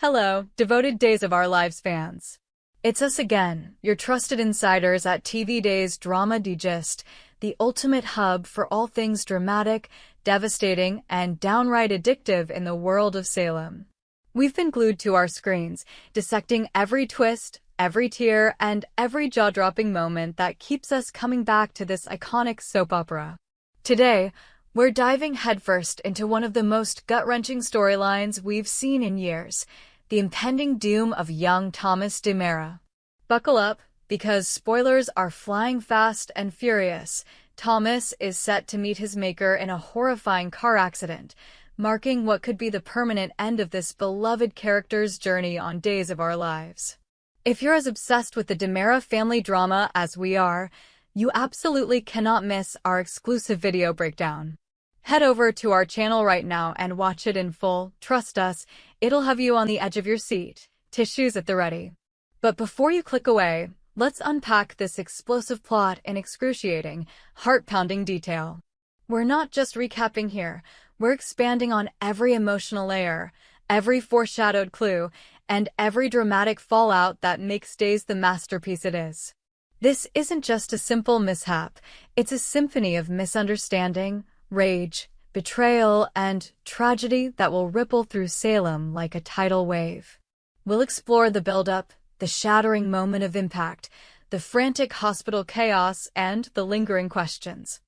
Hello, devoted Days of Our Lives fans. It's us again, your trusted insiders at TV Days Drama Digest, the ultimate hub for all things dramatic, devastating, and downright addictive in the world of Salem. We've been glued to our screens, dissecting every twist, every tear, and every jaw-dropping moment that keeps us coming back to this iconic soap opera. Today, we're diving headfirst into one of the most gut-wrenching storylines we've seen in years, the impending doom of young Thomas DiMera. Buckle up, because spoilers are flying fast and furious. Thomas is set to meet his maker in a horrifying car accident, marking what could be the permanent end of this beloved character's journey on Days of Our Lives. If you're as obsessed with the DiMera family drama as we are, you absolutely cannot miss our exclusive video breakdown. Head over to our channel right now and watch it in full. Trust us, it'll have you on the edge of your seat, tissues at the ready. But before you click away, let's unpack this explosive plot in excruciating, heart-pounding detail. We're not just recapping here, we're expanding on every emotional layer, every foreshadowed clue, and every dramatic fallout that makes Days the masterpiece it is. This isn't just a simple mishap, it's a symphony of misunderstanding, rage, betrayal, and tragedy that will ripple through Salem like a tidal wave. We'll explore the buildup, the shattering moment of impact, the frantic hospital chaos, and the lingering questions.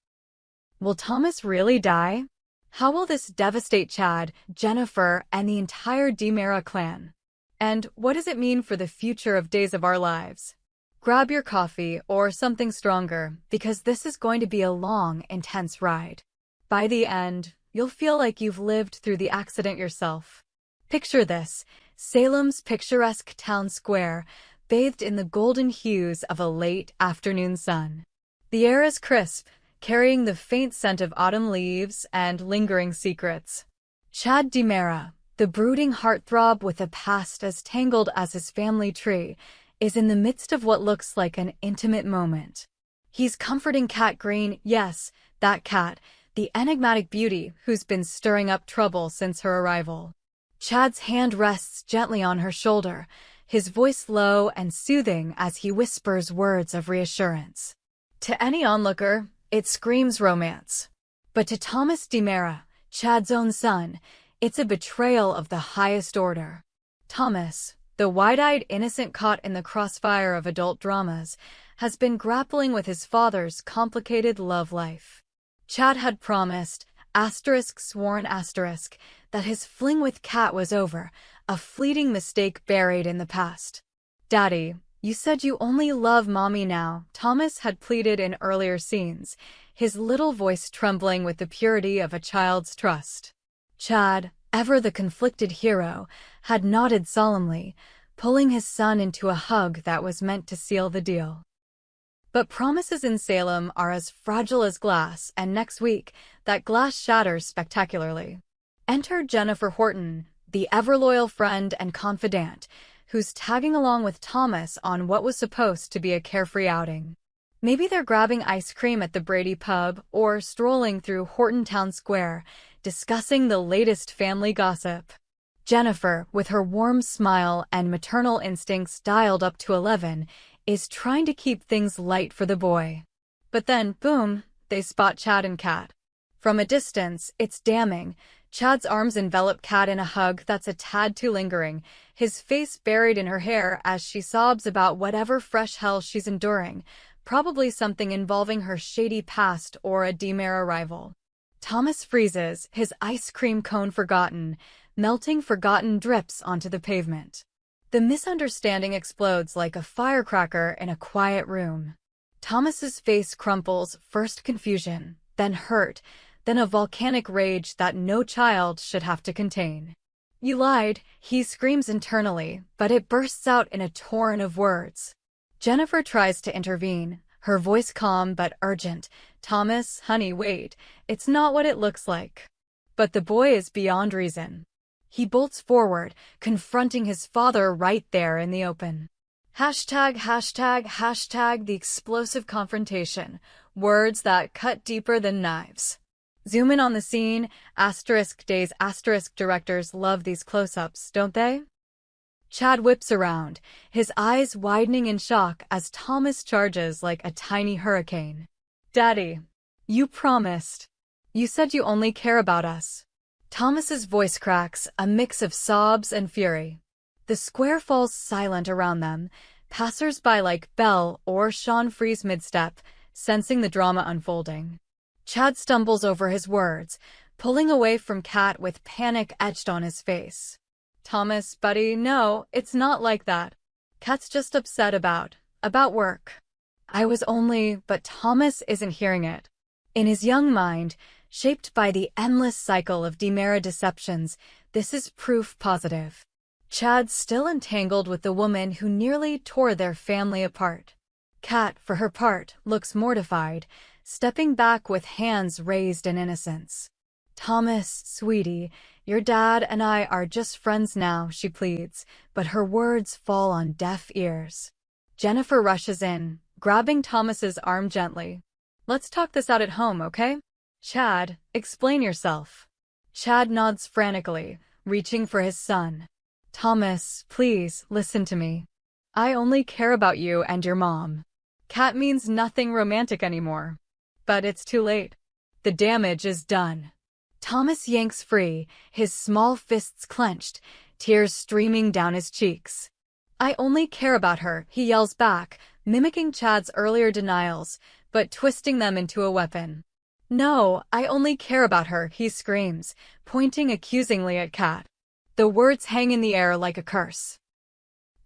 Will Thomas really die? How will this devastate Chad, Jennifer, and the entire DiMera clan? And what does it mean for the future of Days of Our Lives? Grab your coffee or something stronger, because this is going to be a long, intense ride. By the end, you'll feel like you've lived through the accident yourself. Picture this, Salem's picturesque town square, bathed in the golden hues of a late afternoon sun. The air is crisp, carrying the faint scent of autumn leaves and lingering secrets. Chad DiMera, the brooding heartthrob with a past as tangled as his family tree, is in the midst of what looks like an intimate moment. He's comforting Cat Green, yes, that cat, the enigmatic beauty who's been stirring up trouble since her arrival. Chad's hand rests gently on her shoulder, his voice low and soothing as he whispers words of reassurance. To any onlooker, it screams romance. But to Thomas DiMera, Chad's own son, it's a betrayal of the highest order. Thomas, the wide-eyed innocent caught in the crossfire of adult dramas, has been grappling with his father's complicated love life. Chad had promised, sworn, that his fling with Kat was over, a fleeting mistake buried in the past. Daddy, you said you only love Mommy now, Thomas had pleaded in earlier scenes, his little voice trembling with the purity of a child's trust. Chad, ever the conflicted hero, had nodded solemnly, pulling his son into a hug that was meant to seal the deal. But promises in Salem are as fragile as glass, and next week, that glass shatters spectacularly. Enter Jennifer Horton, the ever-loyal friend and confidant, who's tagging along with Thomas on what was supposed to be a carefree outing. Maybe they're grabbing ice cream at the Brady pub or strolling through Horton Town Square, discussing the latest family gossip. Jennifer, with her warm smile and maternal instincts dialed up to 11, is trying to keep things light for the boy. But then, boom, they spot Chad and Kat. From a distance, it's damning. Chad's arms envelop Kat in a hug that's a tad too lingering, his face buried in her hair as she sobs about whatever fresh hell she's enduring, probably something involving her shady past or a DiMera rival. Thomas freezes, his ice cream cone forgotten, melting forgotten drips onto the pavement. The misunderstanding explodes like a firecracker in a quiet room. Thomas's face crumples, first confusion, then hurt, then a volcanic rage that no child should have to contain. You lied, he screams internally, but it bursts out in a torrent of words. Jennifer tries to intervene, her voice calm but urgent. Thomas, honey, wait, it's not what it looks like. But the boy is beyond reason. He bolts forward, confronting his father right there in the open. #, the explosive confrontation, words that cut deeper than knives. Zoom in on the scene, *Days*, directors love these close-ups, don't they? Chad whips around, his eyes widening in shock as Thomas charges like a tiny hurricane. Daddy, you promised. You said you only care about us. Thomas's voice cracks, a mix of sobs and fury. The square falls silent around them, passers-by like Belle or Sean freeze mid-step, sensing the drama unfolding. Chad stumbles over his words, pulling away from Kat with panic etched on his face. Thomas, buddy, no, it's not like that. Kat's just upset about work. But Thomas isn't hearing it. In his young mind, shaped by the endless cycle of DiMera deceptions, this is proof positive. Chad's still entangled with the woman who nearly tore their family apart. Kat, for her part, looks mortified, stepping back with hands raised in innocence. Thomas, sweetie, your dad and I are just friends now, she pleads, but her words fall on deaf ears. Jennifer rushes in, grabbing Thomas's arm gently. Let's talk this out at home, okay? Chad, explain yourself. Chad nods frantically, reaching for his son. Thomas, please, listen to me. I only care about you and your mom. Kat means nothing romantic anymore. But it's too late. The damage is done. Thomas yanks free, his small fists clenched, tears streaming down his cheeks. I only care about her, he yells back, mimicking Chad's earlier denials, but twisting them into a weapon. No, I only care about her, he screams, pointing accusingly at Kat. The words hang in the air like a curse.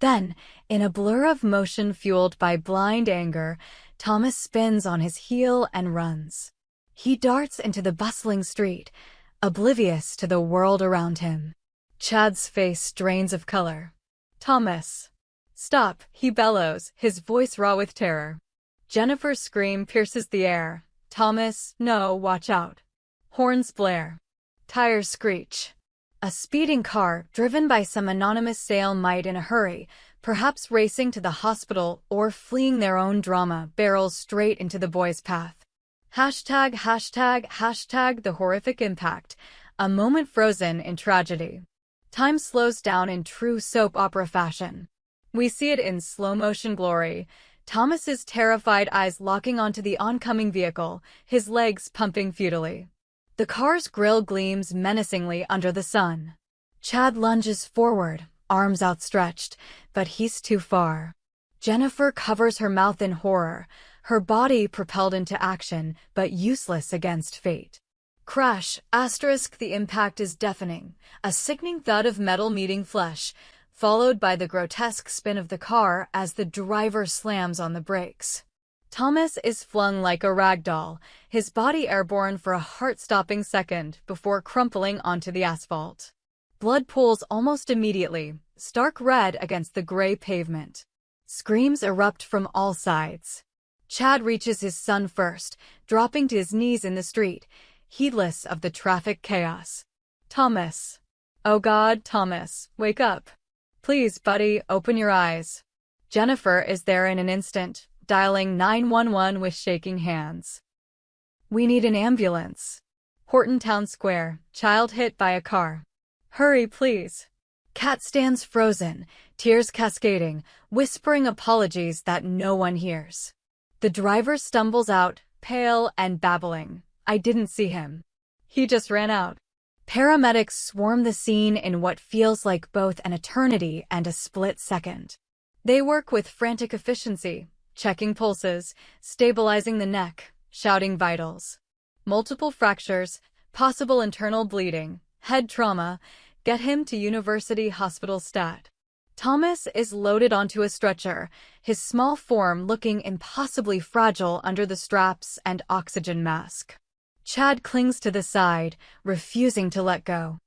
Then, in a blur of motion fueled by blind anger, Thomas spins on his heel and runs. He darts into the bustling street, oblivious to the world around him. Chad's face drains of color. Thomas. Stop, he bellows, his voice raw with terror. Jennifer's scream pierces the air. Thomas, no, watch out. Horns blare. Tires screech. A speeding car, driven by some anonymous sale might in a hurry, perhaps racing to the hospital or fleeing their own drama, barrels straight into the boy's path. Hashtag the horrific impact, a moment frozen in tragedy. Time slows down in true soap opera fashion. We see it in slow-motion glory, Thomas's terrified eyes locking onto the oncoming vehicle, his legs pumping futilely. The car's grille gleams menacingly under the sun. Chad lunges forward, arms outstretched, but he's too far. Jennifer covers her mouth in horror, her body propelled into action, but useless against fate. Crash, the impact is deafening, a sickening thud of metal meeting flesh, followed by the grotesque spin of the car as the driver slams on the brakes. Thomas is flung like a rag doll, his body airborne for a heart-stopping second before crumpling onto the asphalt. Blood pools almost immediately, stark red against the gray pavement. Screams erupt from all sides. Chad reaches his son first, dropping to his knees in the street, heedless of the traffic chaos. Thomas. Oh God, Thomas, wake up. Please, buddy, open your eyes. Jennifer is there in an instant, dialing 911 with shaking hands. We need an ambulance. Horton Town Square, child hit by a car. Hurry, please. Kat stands frozen, tears cascading, whispering apologies that no one hears. The driver stumbles out, pale and babbling. I didn't see him. He just ran out. Paramedics swarm the scene in what feels like both an eternity and a split second. They work with frantic efficiency, checking pulses, stabilizing the neck, shouting vitals. Multiple fractures, possible internal bleeding, head trauma, get him to University Hospital Stat. Thomas is loaded onto a stretcher, his small form looking impossibly fragile under the straps and oxygen mask. Chad clings to the side, refusing to let go.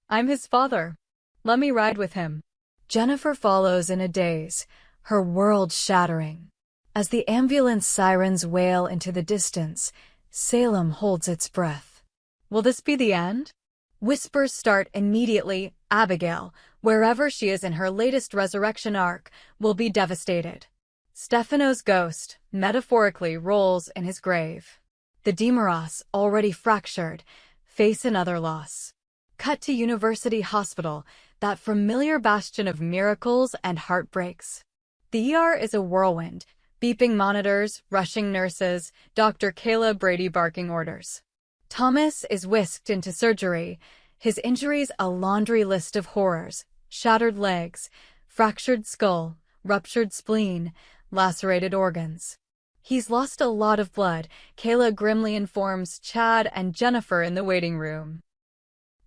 I'm his father. Let me ride with him. Jennifer follows in a daze, her world shattering. As the ambulance sirens wail into the distance, Salem holds its breath. Will this be the end? Whispers start immediately. Abigail, wherever she is in her latest resurrection arc, will be devastated. Stefano's ghost, metaphorically, rolls in his grave. The DiMeras, already fractured, face another loss. Cut to University Hospital, that familiar bastion of miracles and heartbreaks. The ER is a whirlwind, beeping monitors, rushing nurses, Dr. Kayla Brady barking orders. Thomas is whisked into surgery, his injuries a laundry list of horrors: shattered legs, fractured skull, ruptured spleen, lacerated organs. He's lost a lot of blood, Kayla grimly informs Chad and Jennifer in the waiting room.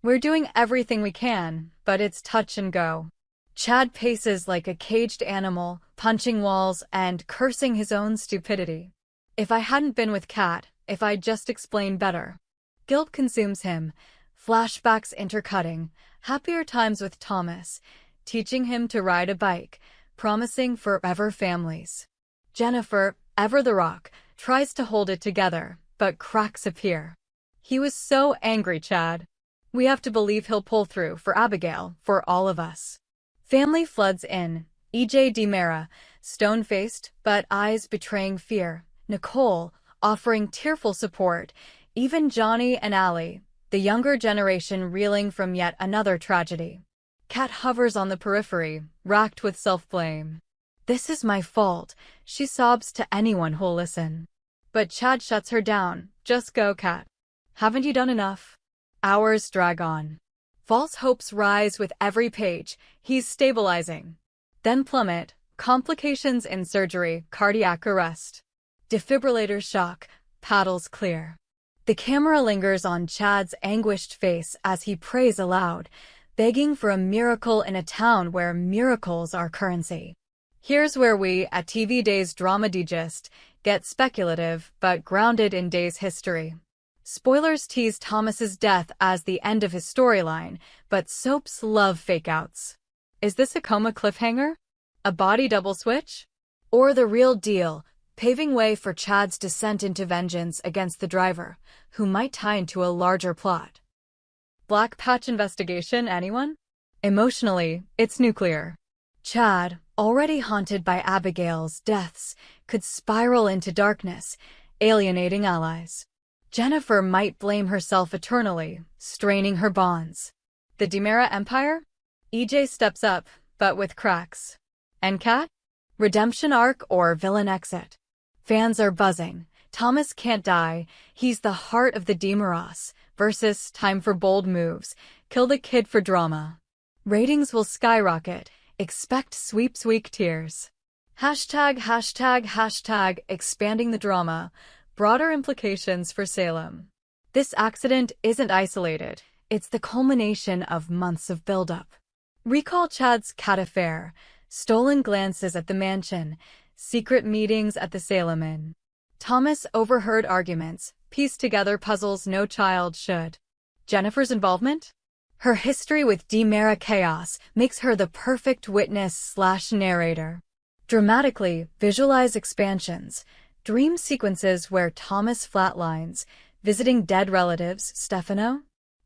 We're doing everything we can, but it's touch and go. Chad paces like a caged animal, punching walls and cursing his own stupidity. If I hadn't been with Kat, if I'd just explained better. Guilt consumes him, flashbacks intercutting, happier times with Thomas, teaching him to ride a bike, promising forever families. Jennifer, ever the rock, tries to hold it together, but cracks appear. He was so angry, Chad. We have to believe he'll pull through for Abigail, for all of us. Family floods in. E.J. DiMera, stone-faced, but eyes betraying fear. Nicole, offering tearful support. Even Johnny and Allie, the younger generation reeling from yet another tragedy. Kat hovers on the periphery, racked with self-blame. This is my fault, she sobs to anyone who'll listen. But Chad shuts her down. Just go, Kat. Haven't you done enough? Hours drag on. False hopes rise with every page. He's stabilizing. Then plummet. Complications in surgery, cardiac arrest. Defibrillator shock, paddles clear. The camera lingers on Chad's anguished face as he prays aloud, begging for a miracle in a town where miracles are currency. Here's where we, at TV Days Drama Digest, get speculative but grounded in Days history. Spoilers tease Thomas's death as the end of his storyline, but soaps love fake-outs. Is this a coma cliffhanger? A body double switch? Or the real deal, paving way for Chad's descent into vengeance against the driver, who might tie into a larger plot? Black Patch investigation, anyone? Emotionally, it's nuclear. Chad, already haunted by Abigail's deaths, could spiral into darkness, alienating allies. Jennifer might blame herself eternally, straining her bonds. The DiMera Empire? EJ steps up, but with cracks. And Kat? Redemption arc or villain exit? Fans are buzzing. Thomas can't die. He's the heart of the DiMeras. Versus time for bold moves. Kill the kid for drama. Ratings will skyrocket. Expect sweeps week tears. Hashtag expanding the drama. Broader implications for Salem. This accident isn't isolated. It's the culmination of months of buildup. Recall Chad's Kat affair. Stolen glances at the mansion. Secret meetings at the Salem Inn. Thomas overheard arguments. Pieced together puzzles no child should. Jennifer's involvement? Her history with DiMera chaos makes her the perfect witness/narrator. Dramatically, visualize expansions. Dream sequences where Thomas flatlines, visiting dead relatives, Stefano,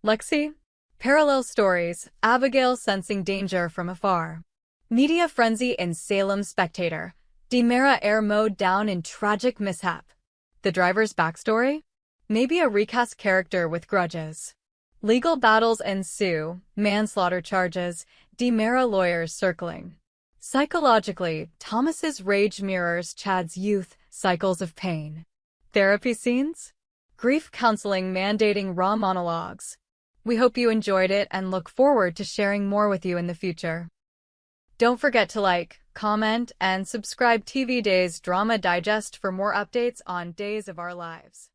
Lexi. Parallel stories, Abigail sensing danger from afar. Media frenzy in Salem Spectator. DiMera air mowed down in tragic mishap. The driver's backstory? Maybe a recast character with grudges. Legal battles ensue, manslaughter charges, DiMera lawyers circling. Psychologically, Thomas's rage mirrors Chad's youth, cycles of pain. Therapy scenes? Grief counseling mandating raw monologues. We hope you enjoyed it and look forward to sharing more with you in the future. Don't forget to like, comment, and subscribe TV Days Drama Digest for more updates on Days of Our Lives.